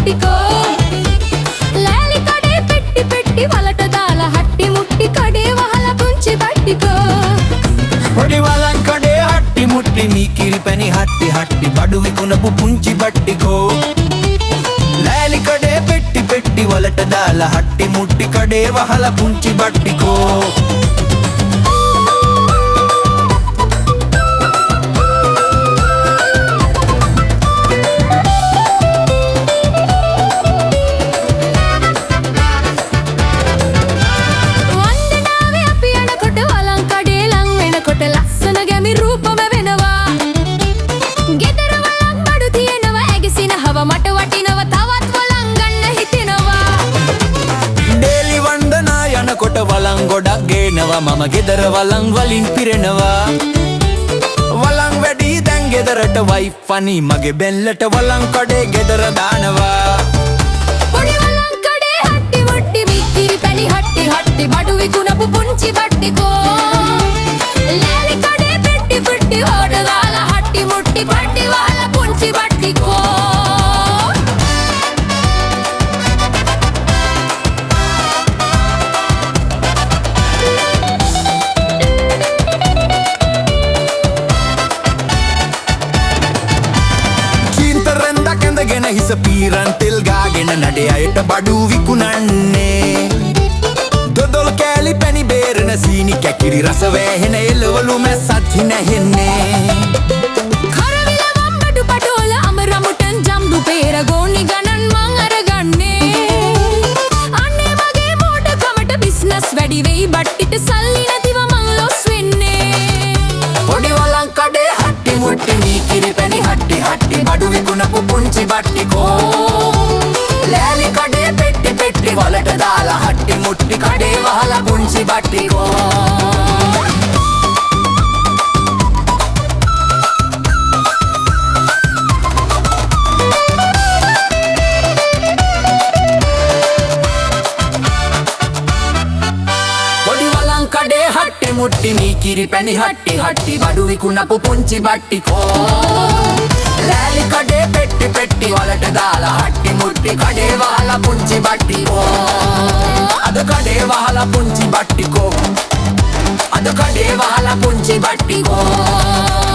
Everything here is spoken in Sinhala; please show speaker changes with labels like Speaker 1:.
Speaker 1: బట్టికో లాలి కడే పెట్టి పెట్టి వలట దాల హట్టి ముట్టి కడే వహల పుంచి బట్టికో
Speaker 2: పొడి వలం కడే హట్టి ముట్టి నీ కిరిపని హట్టి హట్టి బడువి కునపు పుంచి బట్టికో లాలి కడే పెట్టి పెట్టి వలట దాల హట్టి ముట్టి కడే వహల పుంచి బట్టికో මම ගෙදර වලං වලින් පිරෙනවා වලං වැඩි දැන් ගෙදරට වයිෆ් අනි මගේ බෙල්ලට වලං කඩේ ගෙදර දානවා
Speaker 1: පොඩි වලං කඩේ හට්ටි මුට්ටි මිකිරි පැණි හට්ටි හට්ටි බඩු විකුණපු පුංචි බට්ටිකෝ ලෑලි කඩේ පෙට්ටි පෙට්ටි හොඩ දාලා හට්ටි මුට්ටි පට්ටි වහලා පුංචි බට්ටිකෝ
Speaker 2: ගෙන හිස පීරන් තෙල් ගාගෙන නඩේ අයට බඩු විකුණන්නේ දොදොල් කෑලි පැණි බේරන සීනි කැකිරි රස වෑහෙන එළවලු මැස්සත් හිනහෙන්නේ
Speaker 1: කරවිල වම්බඩු පටෝල අමරමුටන් ජම්බු පේර ගෝනි ගණන් මං අරගන්නේ අන්නේ මගේ මෝඩකමට බිස්නස් වැඩි වෙයි බට්ටිට සල්ලි නැතිව මං ලොස් වෙන්නේ
Speaker 2: පොඩි වලං කඩේ හට්ටි මුට්ටි මීකිරි පැණි හට්ටි හට්ටි බඩු විකුණපු පුංචි බට්ටිකෝ ලෑලි කඩේ පෙට්ටි පෙට්ටි වලට දාලා හට්ටි මුට්ටි කඩේ වහලා පුංචි බට්ටිකෝ කඩේ හට්ටි මුට්ටි මීකිරි පැණි හට්ටි හට්ටි බඩු විකුණපු පුංචි බට්ටිකෝ ලෑලි කඩේ පෙට්ටි පෙට්ටි වලට දාලා හට්ටි මුට්ටි කඩේ වහලා පුංචි බට්ටිකෝ අද කඩේ වහලා පුංචි බට්ටිකෝ අද කඩේ වහලා පුංචි බට්ටිකෝ